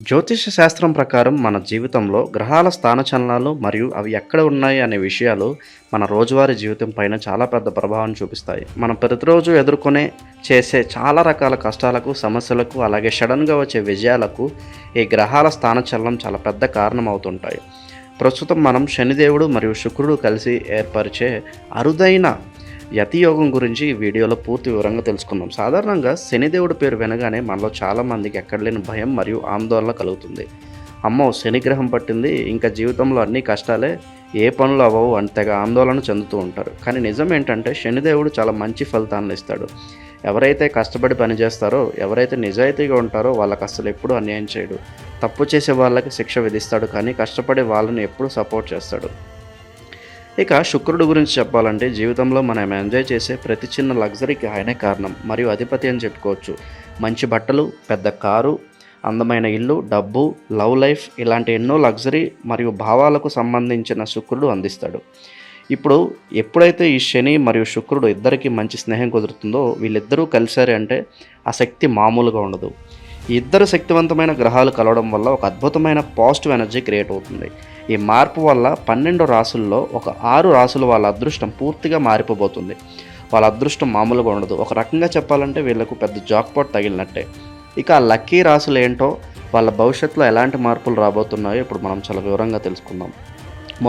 జ్యోతిష శాస్త్రం ప్రకారం మన జీవితంలో గ్రహాల స్థానచలనాలు మరియు అవి ఎక్కడ ఉన్నాయి అనే విషయాలు మన రోజువారీ జీవితం పైన చాలా పెద్ద ప్రభావం చూపిస్తాయి. మనం ప్రతిరోజు ఎదుర్కొనే చేసే చాలా రకాల కష్టాలకు, సమస్యలకు, అలాగే సడన్గా వచ్చే విజయాలకు ఈ గ్రహాల స్థానచలనం చాలా పెద్ద కారణం అవుతుంటాయి. ప్రస్తుతం మనం శనిదేవుడు మరియు శుక్రుడు కలిసి ఏర్పరిచే అరుదైన యతియోగం గురించి ఈ వీడియోలో పూర్తి వివరంగా తెలుసుకుందాం. సాధారణంగా శనిదేవుడి పేరు వినగానే మనలో చాలామందికి ఎక్కడ లేని భయం మరియు ఆందోళన కలుగుతుంది. అమ్మో, శనిగ్రహం పట్టింది, ఇంకా జీవితంలో అన్ని కష్టాలే, ఏ పనులు అవ్వవు అని తెగ ఆందోళన చెందుతూ ఉంటారు. కానీ నిజం ఏంటంటే శనిదేవుడు చాలా మంచి ఫలితాలను ఇస్తాడు. ఎవరైతే కష్టపడి పనిచేస్తారో, ఎవరైతే నిజాయితీగా ఉంటారో వాళ్ళకి అసలు ఎప్పుడూ అన్యాయం చేయడు. తప్పు చేసే వాళ్ళకి శిక్ష విధిస్తాడు, కానీ కష్టపడే వాళ్ళని ఎప్పుడూ సపోర్ట్ చేస్తాడు. ఇక శుక్రుడు గురించి చెప్పాలంటే జీవితంలో మనం ఎంజాయ్ చేసే ప్రతి చిన్న లగ్జరీకి ఆయనే కారణం మరియు అధిపతి అని చెప్పుకోవచ్చు. మంచి బట్టలు, పెద్ద కారు, అందమైన ఇల్లు, డబ్బు, లవ్ లైఫ్ ఇలాంటి ఎన్నో లగ్జరీ మరియు భావాలకు సంబంధించిన శుక్రుడు అందిస్తాడు. ఇప్పుడు ఎప్పుడైతే ఈ శని మరియు శుక్రుడు ఇద్దరికి మంచి స్నేహం కుదురుతుందో, వీళ్ళిద్దరూ కలిశారు అంటే ఆ శక్తి మామూలుగా ఉండదు. ఈ ఇద్దరు శక్తివంతమైన గ్రహాలు కలవడం వల్ల ఒక అద్భుతమైన పాజిటివ్ ఎనర్జీ క్రియేట్ అవుతుంది. ఈ మార్పు వల్ల 12 రాసుల్లో ఒక 6 రాసులు వాళ్ళ అదృష్టం పూర్తిగా మారిపోబోతుంది. వాళ్ళ అదృష్టం మామూలుగా ఉండదు. ఒక రకంగా చెప్పాలంటే వీళ్ళకు పెద్ద జాక్పాట్ తగిలినట్టే. ఇక ఆ లక్కీ రాసులు ఏంటో, వాళ్ళ భవిష్యత్తులో ఎలాంటి మార్పులు రాబోతున్నాయో ఇప్పుడు మనం చాలా వివరంగా తెలుసుకుందాం.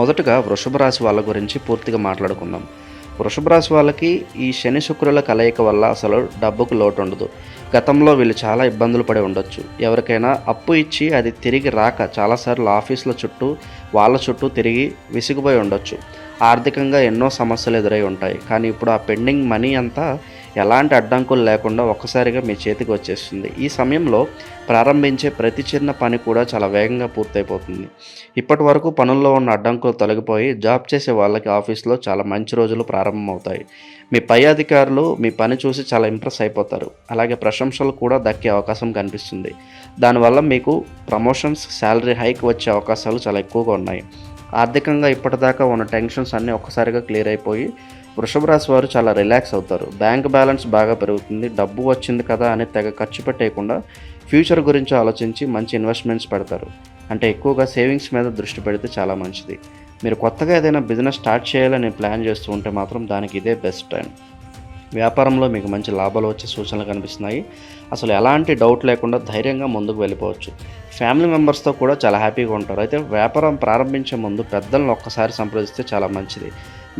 మొదటగా వృషభ రాశి వాళ్ళ గురించి పూర్తిగా మాట్లాడుకుందాం. వృషభ రాశి వాళ్ళకి ఈ శని శుక్రుల కలయిక వల్ల అసలు డబ్బుకు లోటు ఉండదు. గతంలో వీళ్ళు చాలా ఇబ్బందులు పడి ఉండొచ్చు. ఎవరికైనా అప్పు ఇచ్చి అది తిరిగి రాక చాలాసార్లు ఆఫీసుల చుట్టూ వాళ్ళ చుట్టూ తిరిగి విసిగిపోయి ఉండొచ్చు. ఆర్థికంగా ఎన్నో సమస్యలు ఎదురై ఉంటాయి. కానీ ఇప్పుడు ఆ పెండింగ్ మనీ అంతా ఎలాంటి అడ్డంకులు లేకుండా ఒక్కసారిగా మీ చేతికి వచ్చేస్తుంది. ఈ సమయంలో ప్రారంభించే ప్రతి చిన్న పని కూడా చాలా వేగంగా పూర్తయిపోతుంది. ఇప్పటి వరకు పనుల్లో ఉన్న అడ్డంకులు తొలగిపోయి జాబ్ చేసే వాళ్ళకి ఆఫీస్లో చాలా మంచి రోజులు ప్రారంభమవుతాయి. మీ పై అధికారులు మీ పని చూసి చాలా ఇంప్రెస్ అయిపోతారు. అలాగే ప్రశంసలు కూడా దక్కే అవకాశం కనిపిస్తుంది. దానివల్ల మీకు ప్రమోషన్స్, శాలరీ హైక్ వచ్చే అవకాశాలు చాలా ఎక్కువగా ఉన్నాయి. ఆర్థికంగా ఇప్పటిదాకా ఉన్న టెన్షన్స్ అన్నీ ఒక్కసారిగా క్లియర్ అయిపోయి వృషభ రాశి వారు చాలా రిలాక్స్ అవుతారు. బ్యాంక్ బ్యాలెన్స్ బాగా పెరుగుతుంది. డబ్బు వచ్చింది కదా అని తెగ ఖర్చు పెట్టేయకుండా ఫ్యూచర్ గురించి ఆలోచించి మంచి ఇన్వెస్ట్మెంట్స్ పెడతారు. అంటే ఎక్కువగా సేవింగ్స్ మీద దృష్టి పెడితే చాలా మంచిది. మీరు కొత్తగా ఏదైనా బిజినెస్ స్టార్ట్ చేయాలని ప్లాన్ చేస్తూ ఉంటే మాత్రం దానికి ఇదే బెస్ట్ టైం. వ్యాపారంలో మీకు మంచి లాభాలు వచ్చే సూచనలు కనిపిస్తున్నాయి. అసలు ఎలాంటి డౌట్ లేకుండా ధైర్యంగా ముందుకు వెళ్ళిపోవచ్చు. ఫ్యామిలీ మెంబర్స్తో కూడా చాలా హ్యాపీగా ఉంటారు. అయితే వ్యాపారం ప్రారంభించే ముందు పెద్దలను ఒక్కసారి సంప్రదిస్తే చాలా మంచిది.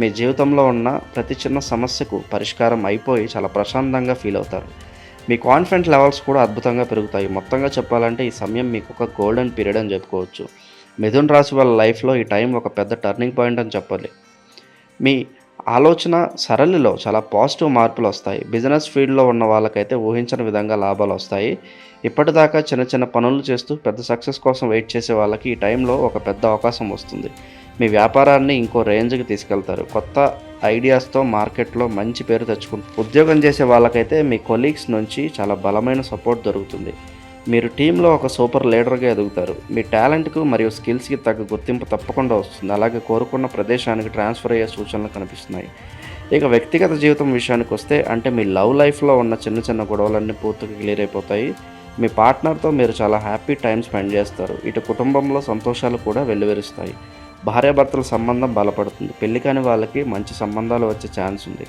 మీ జీవితంలో ఉన్న ప్రతి చిన్న సమస్యకు పరిష్కారం అయిపోయి చాలా ప్రశాంతంగా ఫీల్ అవుతారు. మీ కాన్ఫిడెంట్ లెవెల్స్ కూడా అద్భుతంగా పెరుగుతాయి. మొత్తంగా చెప్పాలంటే ఈ సమయం మీకు ఒక గోల్డెన్ పీరియడ్ అని చెప్పుకోవచ్చు. మిథున రాశి వాళ్ళ లైఫ్లో ఈ టైం ఒక పెద్ద టర్నింగ్ పాయింట్ అని చెప్పాలి. మీ ఆలోచన సరళిలో చాలా పాజిటివ్ మార్పులు వస్తాయి. బిజినెస్ ఫీల్డ్లో ఉన్న వాళ్ళకైతే ఊహించని విధంగా లాభాలు వస్తాయి. ఇప్పటిదాకా చిన్న చిన్న పనులు చేస్తూ పెద్ద సక్సెస్ కోసం వెయిట్ చేసే వాళ్ళకి ఈ టైంలో ఒక పెద్ద అవకాశం వస్తుంది. మీ వ్యాపారాన్ని ఇంకో రేంజ్కి తీసుకెళ్తారు. కొత్త ఐడియాస్తో మార్కెట్లో మంచి పేరు తెచ్చుకుంటారు. ఉద్యోగం చేసే వాళ్ళకైతే మీ కొలీగ్స్ నుంచి చాలా బలమైన సపోర్ట్ దొరుకుతుంది. మీరు టీంలో ఒక సూపర్ లీడర్గా ఎదుగుతారు. మీ టాలెంట్కు మరియు స్కిల్స్కి తగ్గ గుర్తింపు తప్పకుండా వస్తుంది. అలాగే కోరుకున్న ప్రదేశానికి ట్రాన్స్ఫర్ అయ్యే సూచనలు కనిపిస్తున్నాయి. ఇక వ్యక్తిగత జీవితం విషయానికి వస్తే, అంటే మీ లవ్ లైఫ్లో ఉన్న చిన్న చిన్న గొడవలన్నీ పూర్తిగా క్లియర్ అయిపోతాయి. మీ పార్ట్నర్తో మీరు చాలా హ్యాపీ టైం స్పెండ్ చేస్తారు. ఇటు కుటుంబంలో సంతోషాలు కూడా వెల్లువెరుస్తాయి. భార్యాభర్తల సంబంధం బలపడుతుంది. పెళ్లి కాని వాళ్ళకి మంచి సంబంధాలు వచ్చే ఛాన్స్ ఉంది.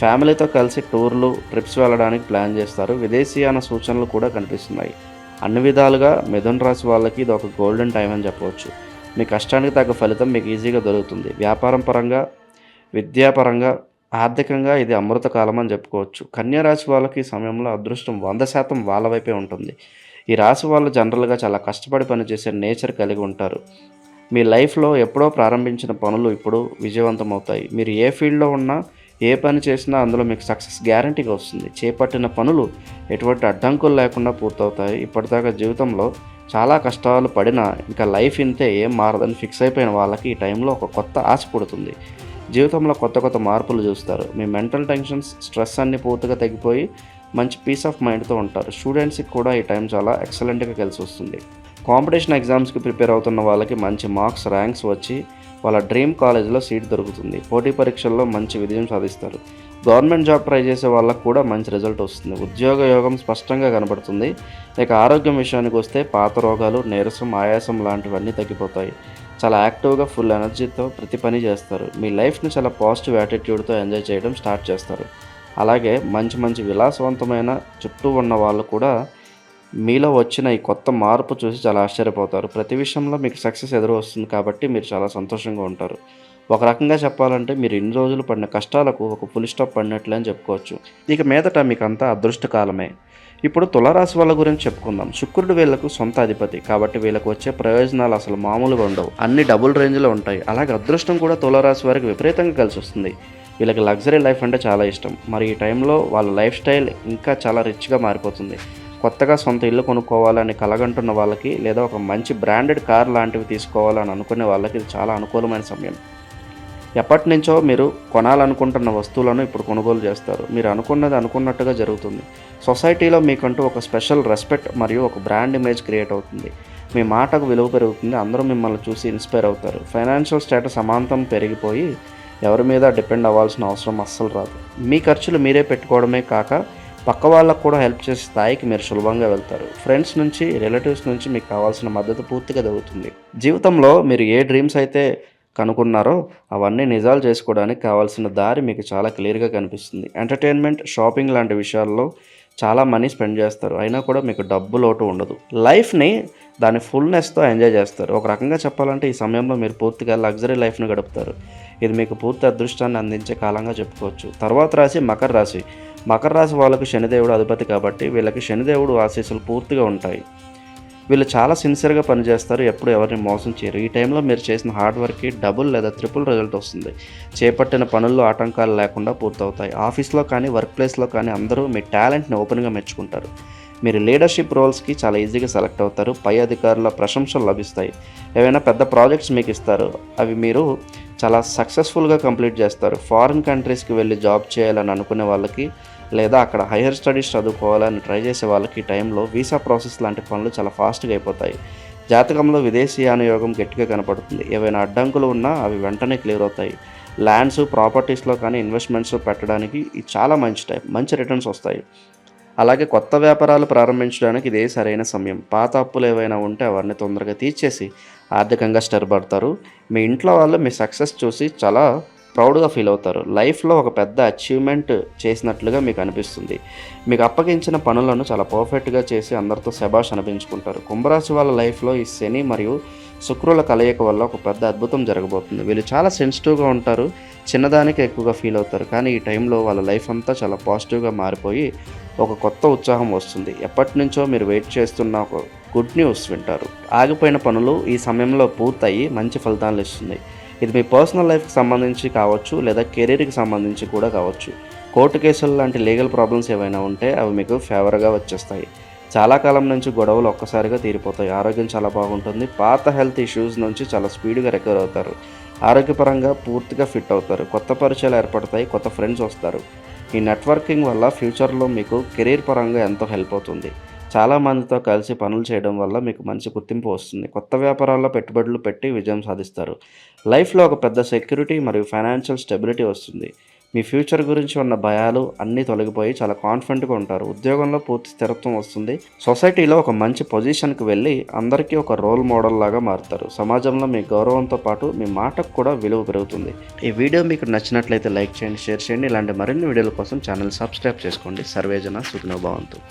ఫ్యామిలీతో కలిసి టూర్లు, ట్రిప్స్ వెళ్ళడానికి ప్లాన్ చేస్తారు. విదేశీయాన సూచనలు కూడా కనిపిస్తున్నాయి. అన్ని విధాలుగా మిథున రాశి వాళ్ళకి ఇది ఒక గోల్డెన్ టైం అని చెప్పవచ్చు. మీ కష్టానికి తగ్గ ఫలితం మీకు ఈజీగా దొరుకుతుంది. వ్యాపారం పరంగా, విద్యాపరంగా, ఆర్థికంగా ఇది అమృత కాలం అని చెప్పుకోవచ్చు. కన్యా రాశి వాళ్ళకి ఈ సమయంలో అదృష్టం 100% వాళ్ళ వైపే ఉంటుంది. ఈ రాశి వాళ్ళు జనరల్గా చాలా కష్టపడి పనిచేసే నేచర్ కలిగి ఉంటారు. మీ లైఫ్లో ఎప్పుడో ప్రారంభించిన పనులు ఇప్పుడు విజయవంతం అవుతాయి. మీరు ఏ ఫీల్డ్లో ఉన్నా, ఏ పని చేసినా అందులో మీకు సక్సెస్ గ్యారంటీగా వస్తుంది. చేపట్టిన పనులు ఎటువంటి అడ్డంకులు లేకుండా పూర్తవుతాయి. ఇప్పటిదాకా జీవితంలో చాలా కష్టాలు పడినా ఇంకా లైఫ్ ఇంతే, ఏం మారదని ఫిక్స్ అయిపోయిన వాళ్ళకి ఈ టైంలో ఒక కొత్త ఆశ పుడుతుంది. జీవితంలో కొత్త కొత్త మార్పులు చూస్తారు. మీ మెంటల్ టెన్షన్స్, స్ట్రెస్ అన్నీ పూర్తిగా తగ్గిపోయి మంచి పీస్ ఆఫ్ మైండ్తో ఉంటారు. స్టూడెంట్స్కి కూడా ఈ టైం చాలా ఎక్సలెంట్గా కలిసి వస్తుంది. కాంపిటీషన్ ఎగ్జామ్స్కి ప్రిపేర్ అవుతున్న వాళ్ళకి మంచి మార్క్స్ ర్యాంక్స్ వచ్చి వాళ్ళ డ్రీమ్ కాలేజీలో సీట్ దొరుకుతుంది. పోటీ పరీక్షల్లో మంచి విజయం సాధిస్తారు. గవర్నమెంట్ జాబ్ ట్రై చేసే వాళ్ళకు కూడా మంచి రిజల్ట్ వస్తుంది. ఉద్యోగ యోగం స్పష్టంగా కనబడుతుంది. ఇక ఆరోగ్యం విషయానికి వస్తే పాత రోగాలు, నీరసం, ఆయాసం లాంటివన్నీ తగ్గిపోతాయి. చాలా యాక్టివ్గా ఫుల్ ఎనర్జీతో ప్రతి పని చేస్తారు. మీ లైఫ్ని చాలా పాజిటివ్ యాటిట్యూడ్తో ఎంజాయ్ చేయడం స్టార్ట్ చేస్తారు. అలాగే మంచి మంచి విలాసవంతమైన చుట్టూ ఉన్న వాళ్ళు కూడా మీలో వచ్చిన ఈ కొత్త మార్పు చూసి చాలా ఆశ్చర్యపోతారు. ప్రతి విషయంలో మీకు సక్సెస్ ఎదురు వస్తుంది కాబట్టి మీరు చాలా సంతోషంగా ఉంటారు. ఒక రకంగా చెప్పాలంటే మీరు ఇన్ని రోజులు పడిన కష్టాలకు ఒక ఫుల్ స్టాప్ పడినట్లే అని చెప్పుకోవచ్చు. ఇక మీదట మీకంతా అదృష్టకాలమే. ఇప్పుడు తులారాశి వాళ్ళ గురించి చెప్పుకుందాం. శుక్రుడు వీళ్ళకు సొంత అధిపతి కాబట్టి వీళ్ళకు వచ్చే ప్రయోజనాలు అసలు మామూలుగా ఉండవు. అన్ని డబుల్ రేంజ్లో ఉంటాయి. అలాగే అదృష్టం కూడా తులారాశి వారికి విపరీతంగా కలిసి వస్తుంది. వీళ్ళకి లగ్జరీ లైఫ్ అంటే చాలా ఇష్టం. మరి ఈ టైంలో వాళ్ళ లైఫ్ స్టైల్ ఇంకా చాలా రిచ్గా మారిపోతుంది. కొత్తగా సొంత ఇల్లు కొనుక్కోవాలని కలగంటున్న వాళ్ళకి, లేదా ఒక మంచి బ్రాండెడ్ కార్ లాంటివి తీసుకోవాలని అనుకునే వాళ్ళకి ఇది చాలా అనుకూలమైన సమయం. ఎప్పటి నుంచో మీరు కొనాలనుకుంటున్న వస్తువులను ఇప్పుడు కొనుగోలు చేస్తారు. మీరు అనుకున్నది అనుకున్నట్టుగా జరుగుతుంది. సొసైటీలో మీకంటూ ఒక స్పెషల్ రెస్పెక్ట్ మరియు ఒక బ్రాండ్ ఇమేజ్ క్రియేట్ అవుతుంది. మీ మాటకు విలువ పెరుగుతుంది. అందరూ మిమ్మల్ని చూసి ఇన్స్పైర్ అవుతారు. ఫైనాన్షియల్ స్టేటస్ అమాంతం పెరిగిపోయి ఎవరి మీద డిపెండ్ అవ్వాల్సిన అవసరం అస్సలు రాదు. మీ ఖర్చులు మీరే పెట్టుకోవడమే కాక పక్క వాళ్ళకు కూడా హెల్ప్ చేసే స్థాయికి మీరు సులభంగా వెళ్తారు. ఫ్రెండ్స్ నుంచి, రిలేటివ్స్ నుంచి మీకు కావాల్సిన మద్దతు పూర్తిగా దొరుకుతుంది. జీవితంలో మీరు ఏ డ్రీమ్స్ అయితే కనుక్కున్నారో అవన్నీ నిజాలు చేసుకోవడానికి కావాల్సిన దారి మీకు చాలా క్లియర్గా కనిపిస్తుంది. ఎంటర్టైన్మెంట్, షాపింగ్ లాంటి విషయాల్లో చాలా మనీ స్పెండ్ చేస్తారు. అయినా కూడా మీకు డబ్బు లోటు ఉండదు. లైఫ్ని దాని ఫుల్నెస్తో ఎంజాయ్ చేస్తారు. ఒక రకంగా చెప్పాలంటే ఈ సమయంలో మీరు పూర్తిగా లగ్జరీ లైఫ్ని గడుపుతారు. ఇది మీకు పూర్తి అదృష్టాన్ని అందించే కాలంగా చెప్పుకోవచ్చు. తర్వాత రాశి మకర రాశి. మకర రాశి వాళ్ళకు శనిదేవుడు అధిపతి కాబట్టి వీళ్ళకి శనిదేవుడు ఆశీస్సులు పూర్తిగా ఉంటాయి. వీళ్ళు చాలా సిన్సియర్గా పనిచేస్తారు. ఎప్పుడు ఎవరిని మోసం చేయరు. ఈ టైంలో మీరు చేసిన హార్డ్ వర్క్కి డబుల్ లేదా ట్రిపుల్ రిజల్ట్ వస్తుంది. చేపట్టిన పనుల్లో ఆటంకాలు లేకుండా పూర్తవుతాయి. ఆఫీస్లో కానీ, వర్క్ ప్లేస్లో కానీ అందరూ మీ టాలెంట్ని ఓపెన్గా మెచ్చుకుంటారు. మీరు లీడర్షిప్ రోల్స్కి చాలా ఈజీగా సెలెక్ట్ అవుతారు. పై అధికారుల ప్రశంసలు లభిస్తాయి. ఏవైనా పెద్ద ప్రాజెక్ట్స్ మీకు ఇస్తారు. అవి మీరు చాలా సక్సెస్ఫుల్గా కంప్లీట్ చేస్తారు. ఫారిన్ కంట్రీస్కి వెళ్ళి జాబ్ చేయాలని అనుకునే వాళ్ళకి, లేదా అక్కడ హైయర్ స్టడీస్ చదువుకోవాలని ట్రై చేసే వాళ్ళకి ఈ టైంలో వీసా ప్రాసెస్ లాంటి పనులు చాలా ఫాస్ట్గా అయిపోతాయి. జాతకంలో విదేశీయాన యోగం గట్టిగా కనపడుతుంది. ఏవైనా అడ్డంకులు ఉన్నా అవి వెంటనే క్లియర్ అవుతాయి. ల్యాండ్స్, ప్రాపర్టీస్లో కానీ ఇన్వెస్ట్మెంట్స్ పెట్టడానికి ఇది చాలా మంచి టైం. మంచి రిటర్న్స్ వస్తాయి. అలాగే కొత్త వ్యాపారాలు ప్రారంభించడానికి ఇదే సరైన సమయం. పాత అప్పులు ఏవైనా ఉంటే అవన్నీ తొందరగా తీర్చేసి ఆర్థికంగా స్థిరపడతారు. మీ ఇంట్లో వాళ్ళు మీ సక్సెస్ చూసి చాలా ప్రౌడ్గా ఫీల్ అవుతారు. లైఫ్లో ఒక పెద్ద అచీవ్మెంట్ చేసినట్లుగా మీకు అనిపిస్తుంది. మీకు అప్పగించిన పనులను చాలా పర్ఫెక్ట్గా చేసి అందరితో శభాష్ అనిపించుకుంటారు. కుంభరాశి వాళ్ళ లైఫ్లో ఈ శని మరియు శుక్రుల కలయిక వల్ల ఒక పెద్ద అద్భుతం జరగబోతుంది. వీళ్ళు చాలా సెన్సిటివ్గా ఉంటారు. చిన్నదానికి ఎక్కువగా ఫీల్ అవుతారు. కానీ ఈ టైంలో వాళ్ళ లైఫ్ అంతా చాలా పాజిటివ్గా మారిపోయి ఒక కొత్త ఉత్సాహం వస్తుంది. ఎప్పటి నుంచో మీరు వెయిట్ చేస్తున్న ఒక గుడ్ న్యూస్ వింటారు. ఆగిపోయిన పనులు ఈ సమయంలో పూర్తయి మంచి ఫలితాలు ఇస్తుంది. ఇది మీ పర్సనల్ లైఫ్కి సంబంధించి కావచ్చు, లేదా కెరీర్కి సంబంధించి కూడా కావచ్చు. కోర్టు కేసులు లాంటి లీగల్ ప్రాబ్లమ్స్ ఏవైనా ఉంటే అవి మీకు ఫేవర్గా వచ్చేస్తాయి. చాలా కాలం నుంచి గొడవలు ఒక్కసారిగా తీరిపోతాయి. ఆరోగ్యం చాలా బాగుంటుంది. పాత హెల్త్ ఇష్యూస్ నుంచి చాలా స్పీడ్గా రికవర్ అవుతారు. ఆరోగ్యపరంగా పూర్తిగా ఫిట్ అవుతారు. కొత్త పరిచయాలు ఏర్పడతాయి. కొత్త ఫ్రెండ్స్ వస్తారు. ఈ నెట్వర్కింగ్ వల్ల ఫ్యూచర్లో మీకు కెరీర్ పరంగా ఎంతో హెల్ప్ అవుతుంది. చాలామందితో కలిసి పనులు చేయడం వల్ల మీకు మంచి గుర్తింపు వస్తుంది. కొత్త వ్యాపారాల్లో పెట్టుబడులు పెట్టి విజయం సాధిస్తారు. లైఫ్లో ఒక పెద్ద సెక్యూరిటీ మరియు ఫైనాన్షియల్ స్టెబిలిటీ వస్తుంది. మీ ఫ్యూచర్ గురించి ఉన్న భయాలు అన్నీ తొలగిపోయి చాలా కాన్ఫిడెంట్గా ఉంటారు. ఉద్యోగంలో పూర్తి స్థిరత్వం వస్తుంది. సొసైటీలో ఒక మంచి పొజిషన్కి వెళ్ళి అందరికీ ఒక రోల్ మోడల్ లాగా మారుతారు. సమాజంలో మీ గౌరవంతో పాటు మీ మాటకు కూడా విలువ పెరుగుతుంది. ఈ వీడియో మీకు నచ్చినట్లయితే లైక్ చేయండి, షేర్ చేయండి. ఇలాంటి మరిన్ని వీడియోల కోసం ఛానల్ సబ్స్క్రైబ్ చేసుకోండి. సర్వేజన సుఖినో భవంతు.